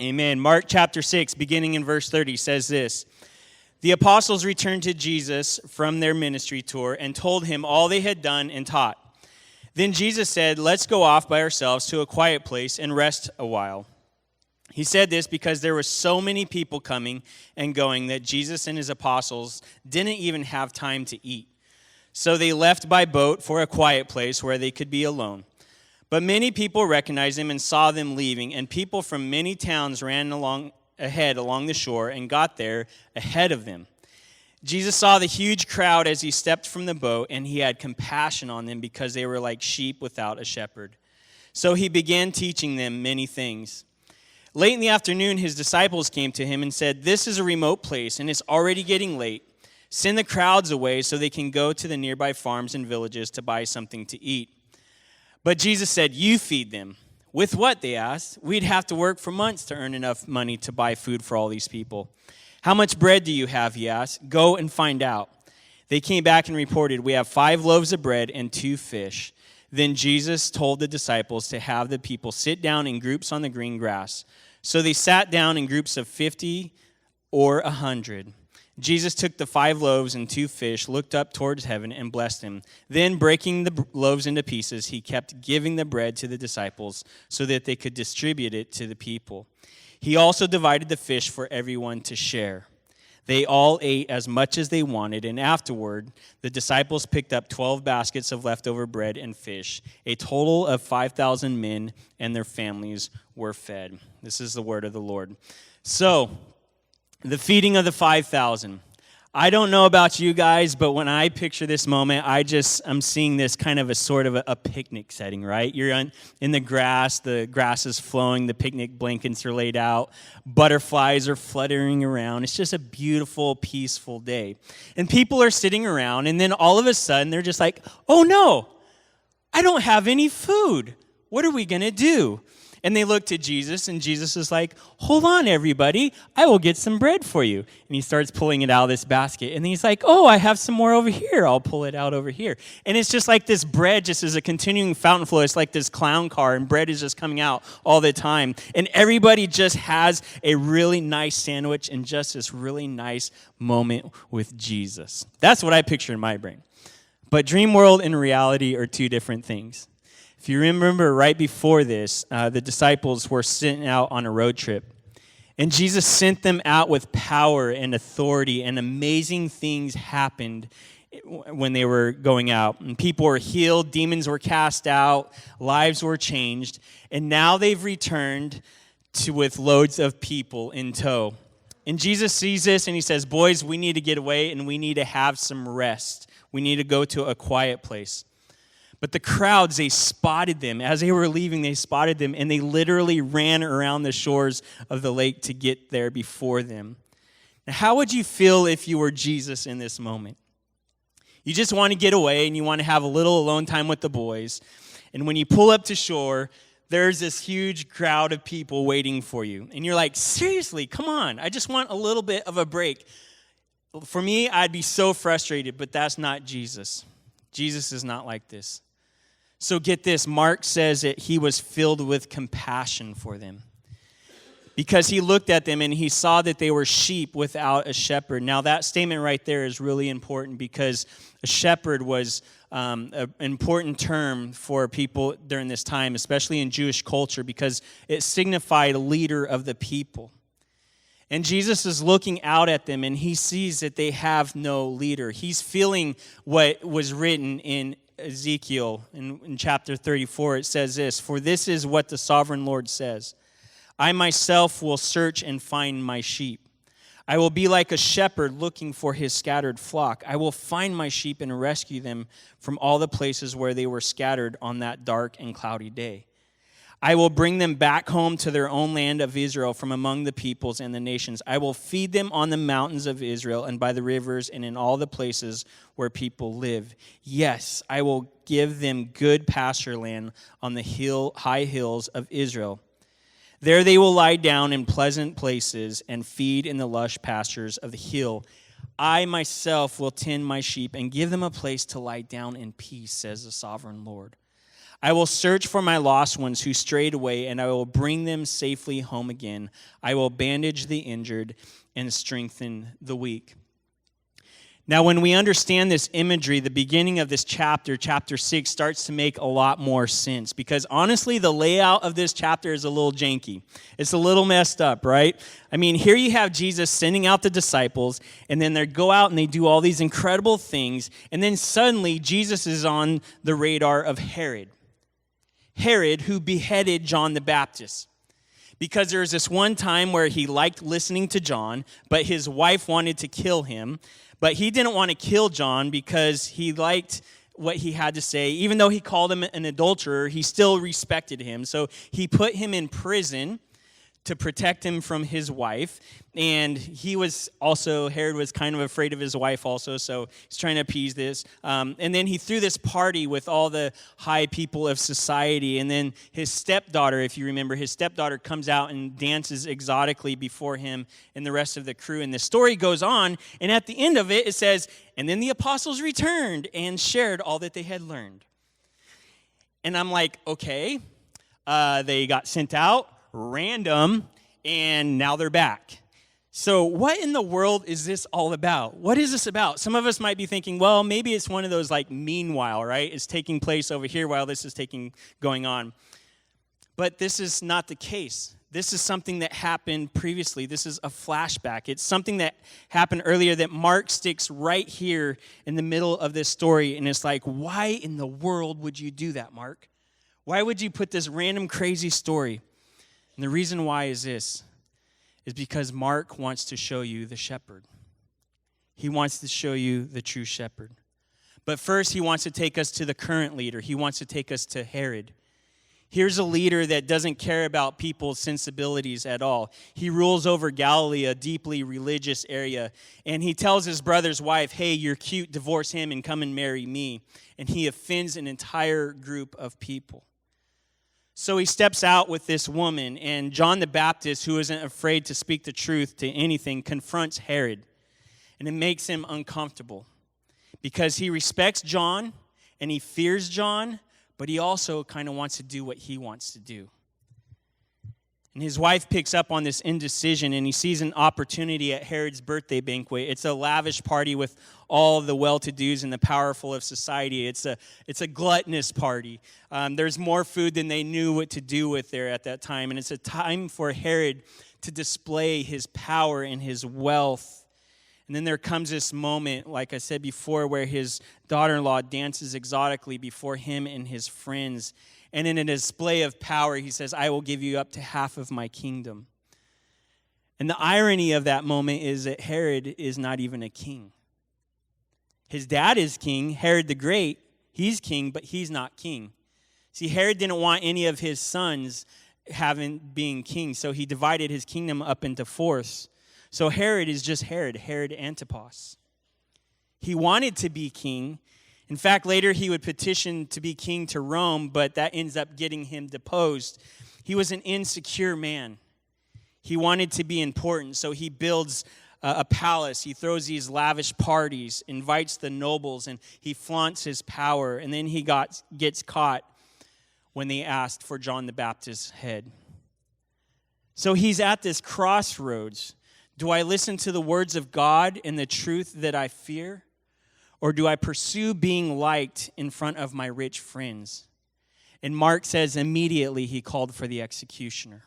Amen. Mark chapter 6, beginning in verse 30, says this. The apostles returned to Jesus from their ministry tour and told him all they had done and taught. Then Jesus said, "Let's go off by ourselves to a quiet place and rest a while." He said this because there were so many people coming and going that Jesus and his apostles didn't even have time to eat. So they left by boat for a quiet place where they could be alone. But many people recognized him and saw them leaving, and people from many towns ran along the shore and got there ahead of them. Jesus saw the huge crowd as he stepped from the boat, and he had compassion on them because they were like sheep without a shepherd. So he began teaching them many things. Late in the afternoon, his disciples came to him and said, "This is a remote place, and it's already getting late. Send the crowds away so they can go to the nearby farms and villages to buy something to eat." But Jesus said, "You feed them." "With what?" they asked. "We'd have to work for months to earn enough money to buy food for all these people." "How much bread do you have?" he asked. "Go and find out." They came back and reported, "We have 5 loaves of bread and 2 fish." Then Jesus told the disciples to have the people sit down in groups on the green grass. So they sat down in groups of 50 or 100. Jesus took the 5 loaves and 2 fish, looked up towards heaven, and blessed them. Then, breaking the loaves into pieces, he kept giving the bread to the disciples so that they could distribute it to the people. He also divided the fish for everyone to share. They all ate as much as they wanted, and afterward, the disciples picked up 12 baskets of leftover bread and fish. A total of 5,000 men and their families were fed. This is the word of the Lord. So, the feeding of the 5,000. I don't know about you guys, but when I picture this moment, I'm seeing this kind of a sort of a picnic setting, right? You're in the grass is flowing, the picnic blankets are laid out, butterflies are fluttering around. It's just a beautiful, peaceful day. And people are sitting around, and then all of a sudden, they're just like, "Oh no, I don't have any food. What are we going to do?" And they look to Jesus, and Jesus is like, "Hold on, everybody. I will get some bread for you." And he starts pulling it out of this basket. And he's like, "Oh, I have some more over here. I'll pull it out over here." And it's just like this bread just is a continuing fountain flow. It's like this clown car, and bread is just coming out all the time. And everybody just has a really nice sandwich and just this really nice moment with Jesus. That's what I picture in my brain. But dream world and reality are 2 different things. If you remember right before this, the disciples were sent out on a road trip. And Jesus sent them out with power and authority, and amazing things happened when they were going out. And people were healed, demons were cast out, lives were changed. And now they've returned with loads of people in tow. And Jesus sees this and he says, "Boys, we need to get away and we need to have some rest. We need to go to a quiet place." But the crowds, they spotted them. As they were leaving, they spotted them, and they literally ran around the shores of the lake to get there before them. Now, how would you feel if you were Jesus in this moment? You just want to get away, and you want to have a little alone time with the boys. And when you pull up to shore, there's this huge crowd of people waiting for you. And you're like, "Seriously, come on. I just want a little bit of a break." For me, I'd be so frustrated, but that's not Jesus. Jesus is not like this. So get this, Mark says that he was filled with compassion for them because he looked at them and he saw that they were sheep without a shepherd. Now that statement right there is really important because a shepherd was an important term for people during this time, especially in Jewish culture, because it signified a leader of the people. And Jesus is looking out at them and he sees that they have no leader. He's feeling what was written in Ezekiel in chapter 34. It says this, "For this is what the sovereign Lord says. I myself will search and find my sheep. I will be like a shepherd looking for his scattered flock. I will find my sheep and rescue them from all the places where they were scattered on that dark and cloudy day. I will bring them back home to their own land of Israel from among the peoples and the nations. I will feed them on the mountains of Israel and by the rivers and in all the places where people live. Yes, I will give them good pasture land on the high hills of Israel. There they will lie down in pleasant places and feed in the lush pastures of the hill. I myself will tend my sheep and give them a place to lie down in peace, says the sovereign Lord. I will search for my lost ones who strayed away, and I will bring them safely home again. I will bandage the injured and strengthen the weak. Now, when we understand this imagery, the beginning of this chapter, chapter 6, starts to make a lot more sense. Because honestly, the layout of this chapter is a little janky. It's a little messed up, right? I mean, here you have Jesus sending out the disciples, and then they go out and they do all these incredible things, and then suddenly Jesus is on the radar of Herod. Herod, who beheaded John the Baptist. Because there was this one time where he liked listening to John, but his wife wanted to kill him. But he didn't want to kill John because he liked what he had to say. Even though he called him an adulterer, he still respected him. So he put him in prison to protect him from his wife. And Herod was kind of afraid of his wife also, so he's trying to appease this. And then he threw this party with all the high people of society. And then his stepdaughter, if you remember, his stepdaughter comes out and dances exotically before him and the rest of the crew. And the story goes on, and at the end of it, it says, and then the apostles returned and shared all that they had learned. And I'm like, okay, they got sent out, random, and now they're back. So what in the world is this all about? What is this about? Some of us might be thinking, well, maybe it's one of those like meanwhile, right? It's taking place over here while this is going on. But this is not the case. This is something that happened previously. This is a flashback. It's something that happened earlier that Mark sticks right here in the middle of this story. And it's like, why in the world would you do that, Mark? Why would you put this random crazy story? And the reason why is this, is because Mark wants to show you the shepherd. He wants to show you the true shepherd. But first, he wants to take us to the current leader. He wants to take us to Herod. Here's a leader that doesn't care about people's sensibilities at all. He rules over Galilee, a deeply religious area. And he tells his brother's wife, hey, you're cute, divorce him and come and marry me. And he offends an entire group of people. So he steps out with this woman, and John the Baptist, who isn't afraid to speak the truth to anything, confronts Herod. And it makes him uncomfortable because he respects John and he fears John, but he also kind of wants to do what he wants to do. And his wife picks up on this indecision, and he sees an opportunity at Herod's birthday banquet. It's a lavish party with all the well-to-dos and the powerful of society. It's a gluttonous party. There's more food than they knew what to do with there at that time. And it's a time for Herod to display his power and his wealth. And then there comes this moment, like I said before, where his daughter-in-law dances exotically before him and his friends. And in a display of power, he says, I will give you up to half of my kingdom. And the irony of that moment is that Herod is not even a king. His dad is king, Herod the Great. He's king, but he's not king. See, Herod didn't want any of his sons being king, so he divided his kingdom up into fourths. So Herod is just Herod Antipas. He wanted to be king. In fact, later he would petition to be king to Rome, but that ends up getting him deposed. He was an insecure man. He wanted to be important, so he builds a palace. He throws these lavish parties, invites the nobles, and he flaunts his power. And then he gets caught when they asked for John the Baptist's head. So he's at this crossroads. Do I listen to the words of God and the truth that I fear? Or do I pursue being liked in front of my rich friends? And Mark says immediately he called for the executioner.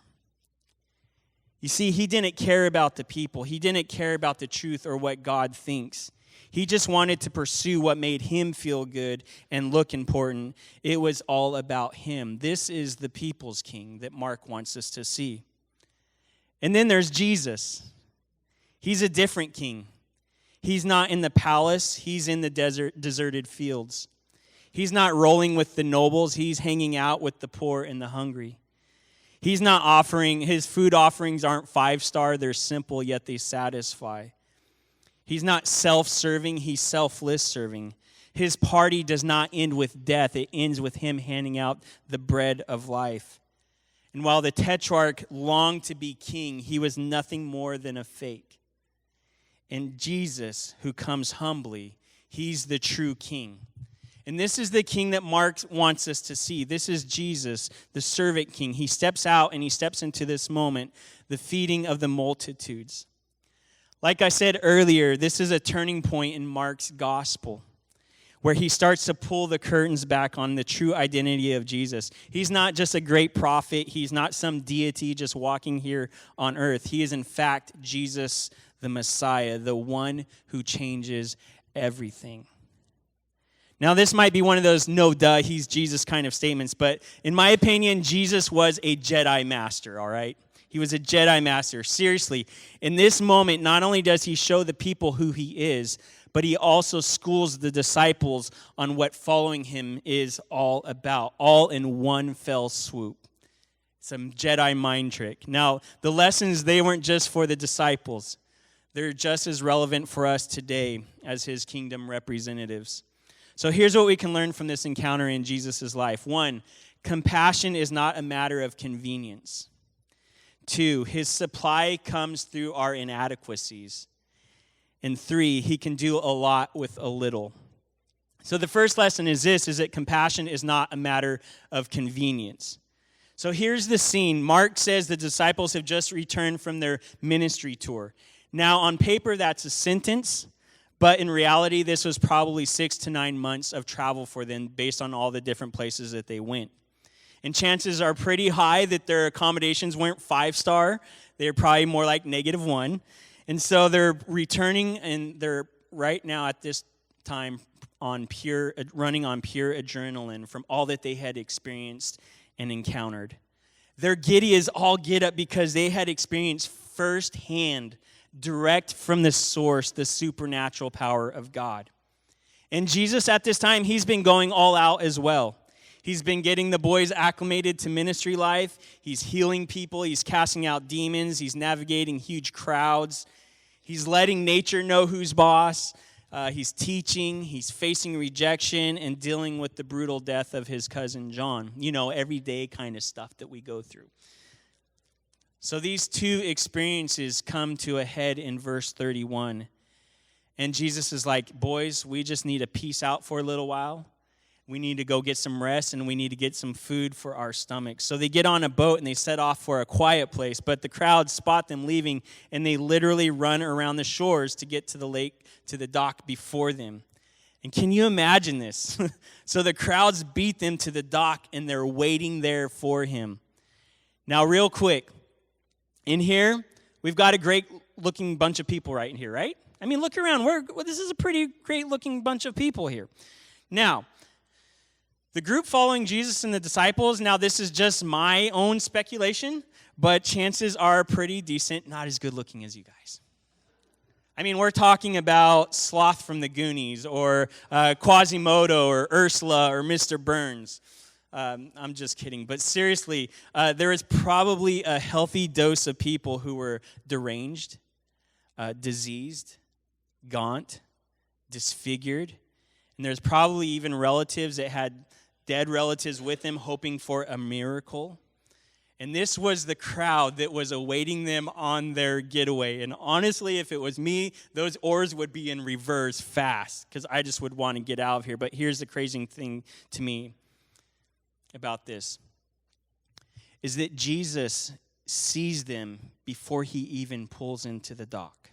You see, he didn't care about the people. He didn't care about the truth or what God thinks. He just wanted to pursue what made him feel good and look important. It was all about him. This is the people's king that Mark wants us to see. And then there's Jesus. He's a different king. He's not in the palace. He's in the deserted fields. He's not rolling with the nobles. He's hanging out with the poor and the hungry. He's not his food offerings aren't 5-star. They're simple, yet they satisfy. He's not self-serving. He's selfless serving. His party does not end with death. It ends with him handing out the bread of life. And while the tetrarch longed to be king, he was nothing more than a fake. And Jesus, who comes humbly, he's the true king. And this is the king that Mark wants us to see. This is Jesus, the servant king. He steps out and he steps into this moment, the feeding of the multitudes. Like I said earlier, this is a turning point in Mark's gospel, where he starts to pull the curtains back on the true identity of Jesus. He's not just a great prophet. He's not some deity just walking here on earth. He is, in fact, Jesus, the Messiah, the one who changes everything. Now, this might be one of those no duh, he's Jesus kind of statements, but in my opinion, Jesus was a Jedi master, all right? He was a Jedi master. Seriously, in this moment, not only does he show the people who he is, but he also schools the disciples on what following him is all about, all in one fell swoop. Some Jedi mind trick. Now, the lessons, they weren't just for the disciples. They're just as relevant for us today as his kingdom representatives. So here's what we can learn from this encounter in Jesus' life. 1, compassion is not a matter of convenience. 2, his supply comes through our inadequacies. And 3, he can do a lot with a little. So the first lesson is this, is that compassion is not a matter of convenience. So here's the scene. Mark says the disciples have just returned from their ministry tour. Now, on paper, that's a sentence, but in reality, this was probably 6 to 9 months of travel for them based on all the different places that they went. And chances are pretty high that their accommodations weren't 5-star. They're probably more like -1. And so they're returning, and they're right now at this time running on pure adrenaline from all that they had experienced and encountered. They're giddy as all get up because they had experienced firsthand, direct from the source, the supernatural power of God. And Jesus at this time, he's been going all out as well. He's been getting the boys acclimated to ministry life. He's healing people. He's casting out demons. He's navigating huge crowds. He's letting nature know who's boss. He's teaching. He's facing rejection and dealing with the brutal death of his cousin John. You know, everyday kind of stuff that we go through. So these two experiences come to a head in verse 31. And Jesus is like, boys, we just need to peace out for a little while. We need to go get some rest, and we need to get some food for our stomachs. So they get on a boat, and they set off for a quiet place. But the crowd spot them leaving, and they literally run around the shores to get to the lake, to the dock before them. And can you imagine this? So the crowds beat them to the dock, and they're waiting there for him. Now, real quick, in here, we've got a great-looking bunch of people right in here, right? I mean, look around. This is a pretty great-looking bunch of people here. Now, the group following Jesus and the disciples, now this is just my own speculation, but chances are pretty decent, not as good looking as you guys. I mean, we're talking about Sloth from the Goonies, or Quasimodo, or Ursula, or Mr. Burns. I'm just kidding, but seriously, there is probably a healthy dose of people who were deranged, diseased, gaunt, disfigured, and there's probably even relatives that had dead relatives with them hoping for a miracle. And this was the crowd that was awaiting them on their getaway. And honestly, if it was me, those oars would be in reverse fast because I just would want to get out of here. But here's the crazy thing to me about this is that Jesus sees them before he even pulls into the dock.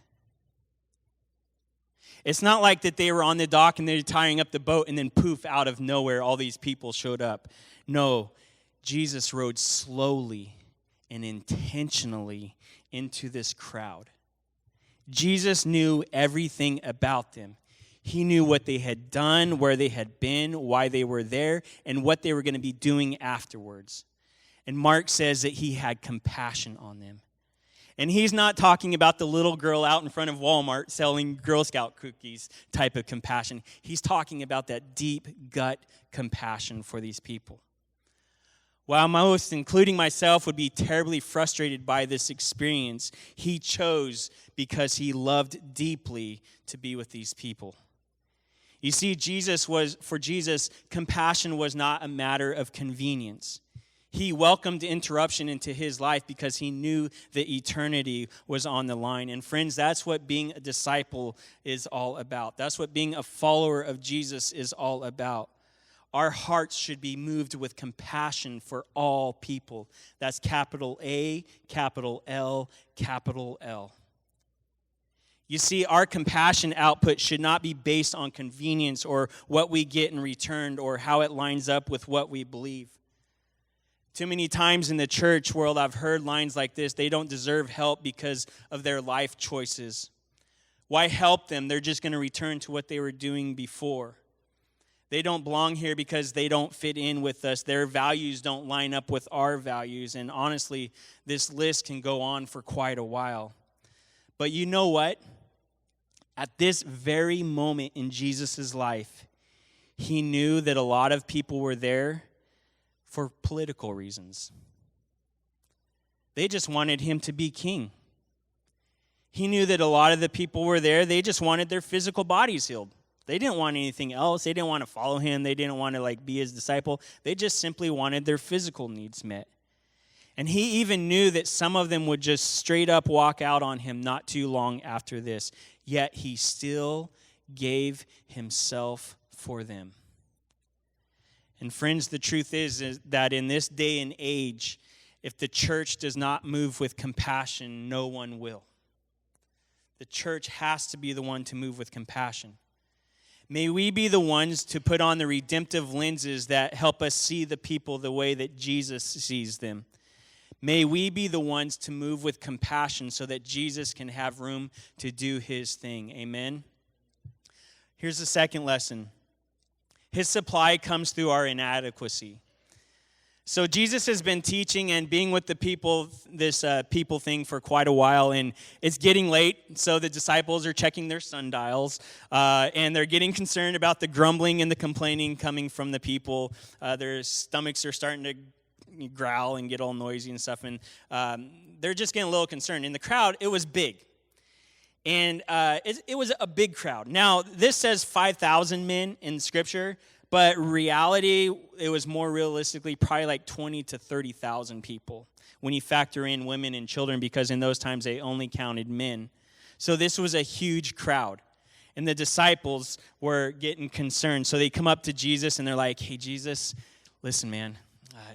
It's not like that they were on the dock and they're tying up the boat and then poof, out of nowhere, all these people showed up. No, Jesus rode slowly and intentionally into this crowd. Jesus knew everything about them. He knew what they had done, where they had been, why they were there, and what they were going to be doing afterwards. And Mark says that he had compassion on them. And he's not talking about the little girl out in front of Walmart selling Girl Scout cookies type of compassion. He's talking about that deep gut compassion for these people. While most, including myself, would be terribly frustrated by this experience, he chose because he loved deeply to be with these people. You see, for Jesus, compassion was not a matter of convenience. He welcomed interruption into his life because he knew that eternity was on the line. And friends, that's what being a disciple is all about. That's what being a follower of Jesus is all about. Our hearts should be moved with compassion for all people. That's capital A, capital L, capital L. You see, our compassion output should not be based on convenience or what we get in return or how it lines up with what we believe. Too many times in the church world, I've heard lines like this: they don't deserve help because of their life choices. Why help them? They're just going to return to what they were doing before. They don't belong here because they don't fit in with us. Their values don't line up with our values. And honestly, this list can go on for quite a while. But you know what? At this very moment in Jesus' life, he knew that a lot of people were there for political reasons. They just wanted him to be king. He knew that a lot of the people were there, they just wanted their physical bodies healed. They didn't want anything else. They didn't want to follow him. They didn't want to be his disciple. They just simply wanted their physical needs met. And he even knew that some of them would just straight up walk out on him not too long after this. Yet he still gave himself for them. And friends, the truth is that in this day and age, if the church does not move with compassion, no one will. The church has to be the one to move with compassion. May we be the ones to put on the redemptive lenses that help us see the people the way that Jesus sees them. May we be the ones to move with compassion so that Jesus can have room to do his thing. Amen? Here's the second lesson. His supply comes through our inadequacy. So Jesus has been teaching and being with the people, this people thing for quite a while, and it's getting late, so the disciples are checking their sundials, and they're getting concerned about the grumbling and the complaining coming from the people. Their stomachs are starting to growl and get all noisy and stuff, and they're just getting a little concerned. In the crowd, it was big, and it was a big crowd. Now, this says 5,000 men in Scripture, but reality, it was more realistically probably like 20 to 30,000 people when you factor in women and children, because in those times they only counted men. So this was a huge crowd. And the disciples were getting concerned. So they come up to Jesus and they're like, "Hey, Jesus, listen, man,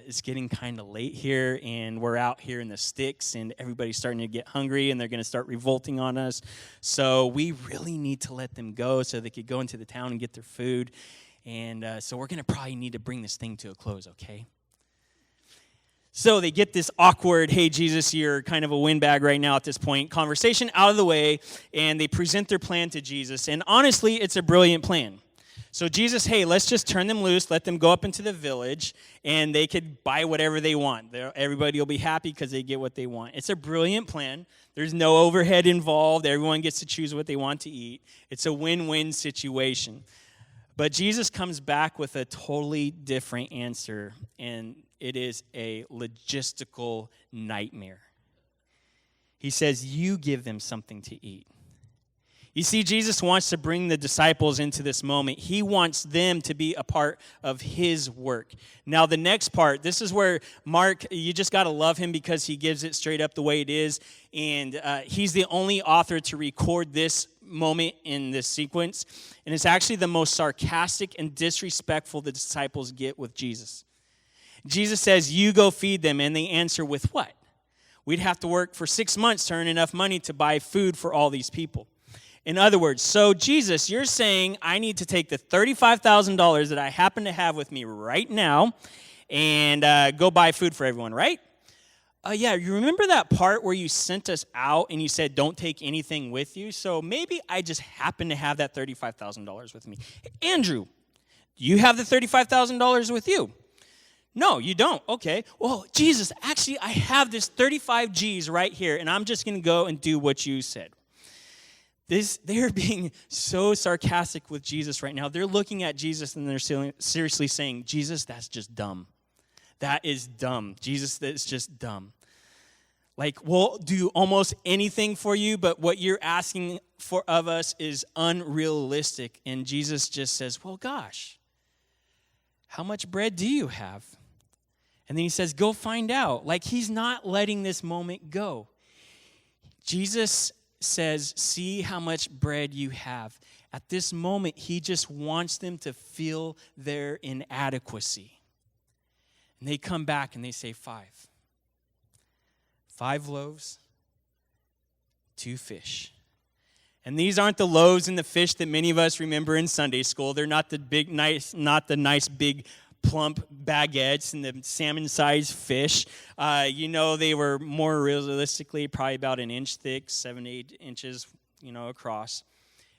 it's getting kind of late here, and we're out here in the sticks, and everybody's starting to get hungry, and they're going to start revolting on us. So we really need to let them go so they could go into the town and get their food. And so we're going to probably need to bring this thing to a close, okay?" So they get this awkward, "Hey, Jesus, you're kind of a windbag right now at this point," conversation out of the way, and they present their plan to Jesus. And honestly, it's a brilliant plan. So Jesus, hey, let's just turn them loose, let them go up into the village, and they could buy whatever they want. Everybody will be happy because they get what they want. It's a brilliant plan. There's no overhead involved. Everyone gets to choose what they want to eat. It's a win-win situation. But Jesus comes back with a totally different answer, and it is a logistical nightmare. He says, "You give them something to eat." You see, Jesus wants to bring the disciples into this moment. He wants them to be a part of his work. Now, the next part, this is where Mark, you just got to love him because he gives it straight up the way it is. And he's the only author to record this moment in this sequence. And it's actually the most sarcastic and disrespectful the disciples get with Jesus. Jesus says, "You go feed them." And they answer with what? "We'd have to work for 6 months to earn enough money to buy food for all these people." In other words, so Jesus, you're saying I need to take the $35,000 that I happen to have with me right now and go buy food for everyone, right? Yeah, you remember that part where you sent us out and you said don't take anything with you? So maybe I just happen to have that $35,000 with me. Hey, Andrew, do you have the $35,000 with you? No, you don't. Okay. Well, Jesus, actually, I have this 35 G's right here, and I'm just going to go and do what you said. They are being so sarcastic with Jesus right now. They're looking at Jesus and they're seriously saying, "Jesus, that's just dumb. That is dumb. Jesus, that's just dumb. Like, we'll do almost anything for you, but what you're asking for of us is unrealistic." And Jesus just says, "Well, gosh, how much bread do you have?" And then he says, "Go find out." Like, he's not letting this moment go. Jesus says, see how much bread you have. At this moment, he just wants them to feel their inadequacy. And they come back and they say 5. 5 loaves, 2 fish. And these aren't the loaves and the fish that many of us remember in Sunday school. They're not the nice big plump baguettes and the salmon-sized fish. They were more realistically probably about an inch thick, 7 to 8 inches, across.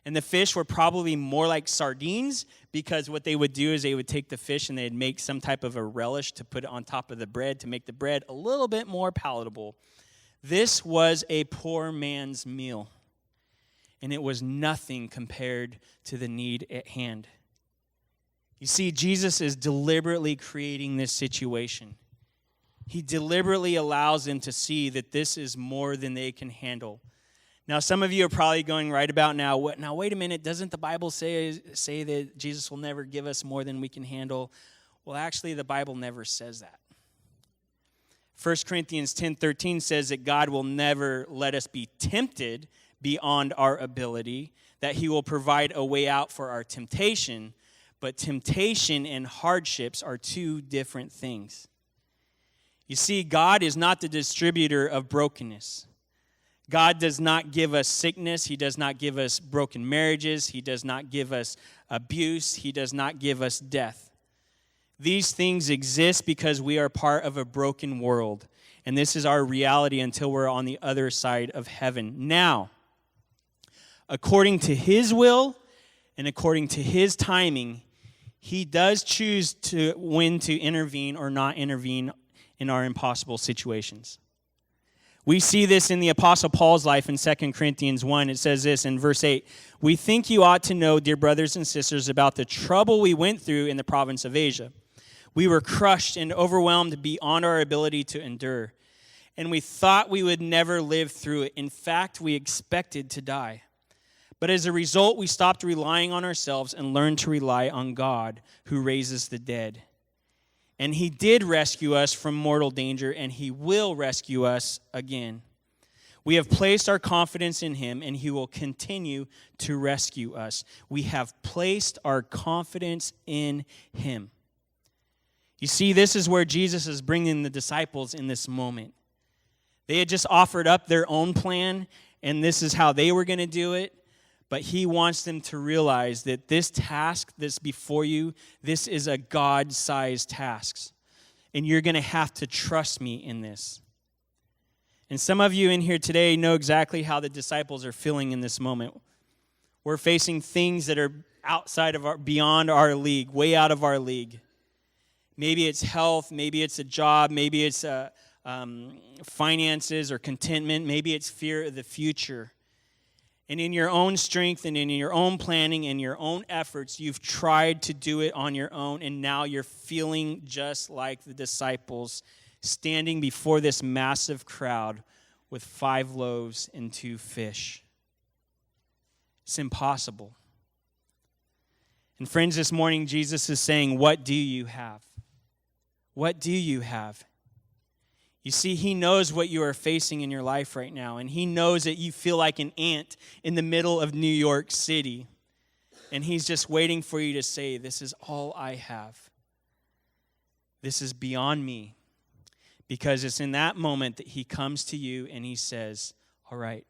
And the fish were probably more like sardines, because what they would do is they would take the fish and they'd make some type of a relish to put it on top of the bread to make the bread a little bit more palatable. This was a poor man's meal, and it was nothing compared to the need at hand. You see, Jesus is deliberately creating this situation. He deliberately allows them to see that this is more than they can handle. Now, some of you are probably going right about now, wait a minute, doesn't the Bible say that Jesus will never give us more than we can handle? Well, actually, the Bible never says that. 1 Corinthians 10:13 says that God will never let us be tempted beyond our ability, that he will provide a way out for our temptation, but temptation and hardships are 2 different things. You see, God is not the distributor of brokenness. God does not give us sickness. He does not give us broken marriages. He does not give us abuse. He does not give us death. These things exist because we are part of a broken world, and this is our reality until we're on the other side of heaven. Now, according to his will and according to his timing, he does choose when to intervene or not intervene in our impossible situations. We see this in the Apostle Paul's life in 2 Corinthians 1. It says this in verse 8, "We think you ought to know, dear brothers and sisters, about the trouble we went through in the province of Asia. We were crushed and overwhelmed beyond our ability to endure, and we thought we would never live through it. In fact, we expected to die. But as a result, we stopped relying on ourselves and learned to rely on God, who raises the dead. And he did rescue us from mortal danger, and he will rescue us again. We have placed our confidence in him, and he will continue to rescue us." We have placed our confidence in him. You see, this is where Jesus is bringing the disciples in this moment. They had just offered up their own plan, and this is how they were going to do it. But he wants them to realize that this task that's before you, this is a God-sized task. And you're going to have to trust me in this. And some of you in here today know exactly how the disciples are feeling in this moment. We're facing things that are beyond our league, way out of our league. Maybe it's health, maybe it's a job, maybe it's finances or contentment, maybe it's fear of the future. And in your own strength and in your own planning and your own efforts, you've tried to do it on your own, and now you're feeling just like the disciples standing before this massive crowd with 5 loaves and 2 fish. It's impossible. And friends, this morning, Jesus is saying, what do you have? What do you have? You see, he knows what you are facing in your life right now, and he knows that you feel like an ant in the middle of New York City, and he's just waiting for you to say, this is all I have. This is beyond me, because it's in that moment that he comes to you and he says, all right,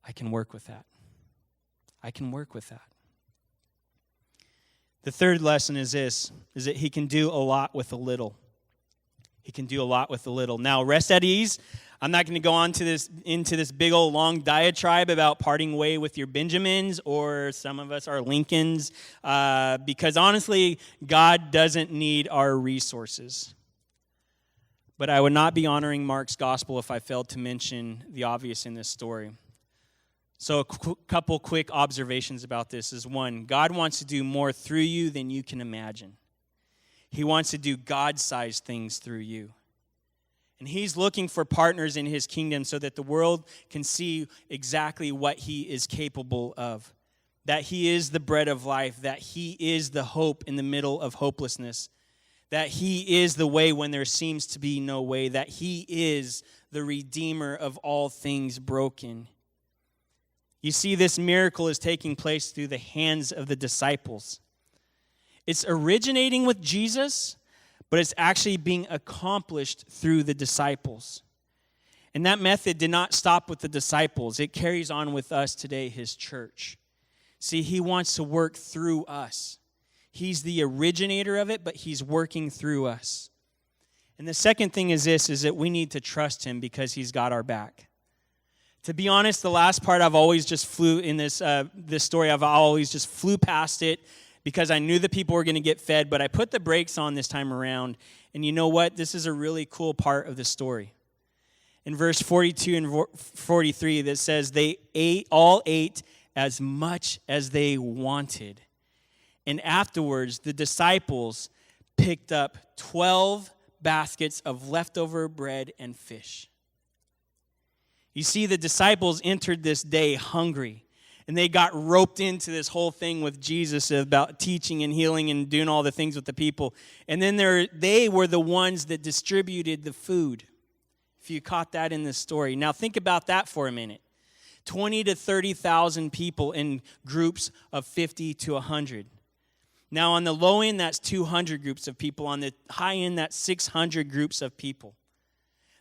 I can work with that. I can work with that. The third lesson is this, is that he can do a lot with a little. He can do a lot with a little. Now, rest at ease. I'm not going to go on to into this big old long diatribe about parting way with your Benjamins, or some of us are Lincolns, because honestly, God doesn't need our resources. But I would not be honoring Mark's gospel if I failed to mention the obvious in this story. So a couple quick observations about this is, one, God wants to do more through you than you can imagine. He wants to do God-sized things through you. And he's looking for partners in his kingdom so that the world can see exactly what he is capable of. That he is the bread of life, that he is the hope in the middle of hopelessness, that he is the way when there seems to be no way, that he is the Redeemer of all things broken. You see, this miracle is taking place through the hands of the disciples. It's originating with Jesus, but it's actually being accomplished through the disciples. And that method did not stop with the disciples. It carries on with us today, his church. See, he wants to work through us. He's the originator of it, but he's working through us. And the second thing is this, is that we need to trust him because he's got our back. To be honest, the last part I've always just flew in this story, I've always just flew past it because I knew the people were going to get fed, but I put the brakes on this time around. And you know what? This is a really cool part of the story. In verse 42 and 43, that says, they all ate as much as they wanted. And afterwards, the disciples picked up 12 baskets of leftover bread and fish. You see, the disciples entered this day hungry, and they got roped into this whole thing with Jesus about teaching and healing and doing all the things with the people. And then they were the ones that distributed the food, if you caught that in this story. Now think about that for a minute. 20 to 30,000 people in groups of 50 to 100. Now on the low end, that's 200 groups of people. On the high end, that's 600 groups of people.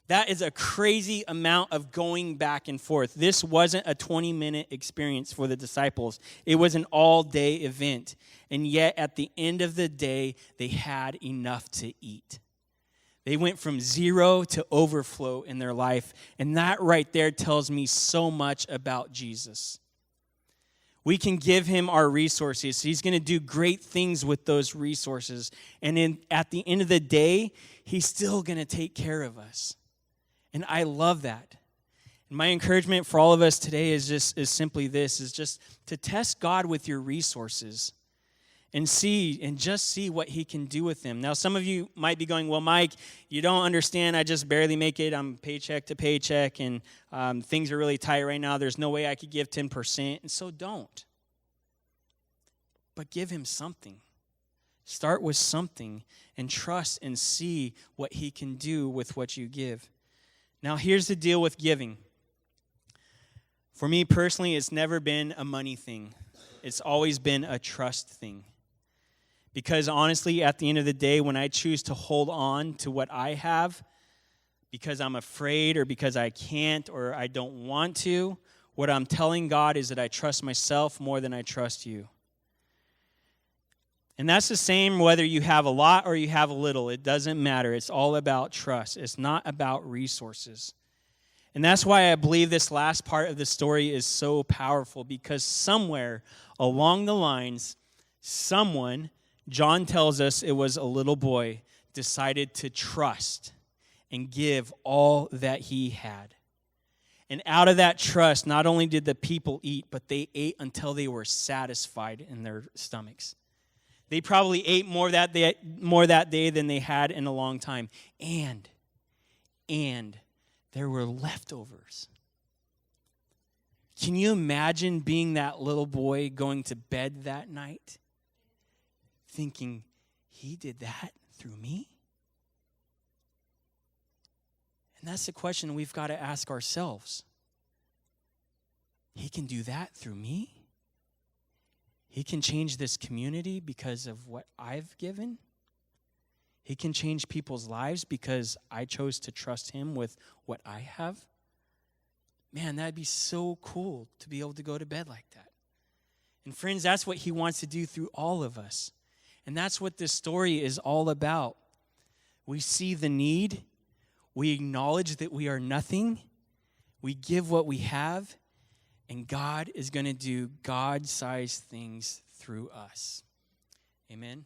That is a crazy amount of going back and forth. This wasn't a 20-minute experience for the disciples. It was an all-day event. And yet, at the end of the day, they had enough to eat. They went from zero to overflow in their life. And that right there tells me so much about Jesus. We can give him our resources. He's going to do great things with those resources. And at the end of the day, he's still going to take care of us. And I love that. And my encouragement for all of us today is simply this, is just to test God with your resources and just see what he can do with them. Now, some of you might be going, well, Mike, you don't understand. I just barely make it. I'm paycheck to paycheck, and things are really tight right now. There's no way I could give 10%, and so don't. But give him something. Start with something and trust and see what he can do with what you give. Now, here's the deal with giving. For me personally, it's never been a money thing. It's always been a trust thing. Because honestly, at the end of the day, when I choose to hold on to what I have because I'm afraid or because I can't or I don't want to, what I'm telling God is that I trust myself more than I trust you. And that's the same whether you have a lot or you have a little. It doesn't matter. It's all about trust. It's not about resources. And that's why I believe this last part of the story is so powerful, because somewhere along the lines, someone, John tells us it was a little boy, decided to trust and give all that he had. And out of that trust, not only did the people eat, but they ate until they were satisfied in their stomachs. They probably ate more that day than they had in a long time. And there were leftovers. Can you imagine being that little boy going to bed that night thinking, he did that through me? And that's the question we've got to ask ourselves. He can do that through me? He can change this community because of what I've given. He can change people's lives because I chose to trust him with what I have. Man, that'd be so cool to be able to go to bed like that. And friends, that's what he wants to do through all of us. And that's what this story is all about. We see the need. We acknowledge that we are nothing. We give what we have. And God is going to do God-sized things through us. Amen.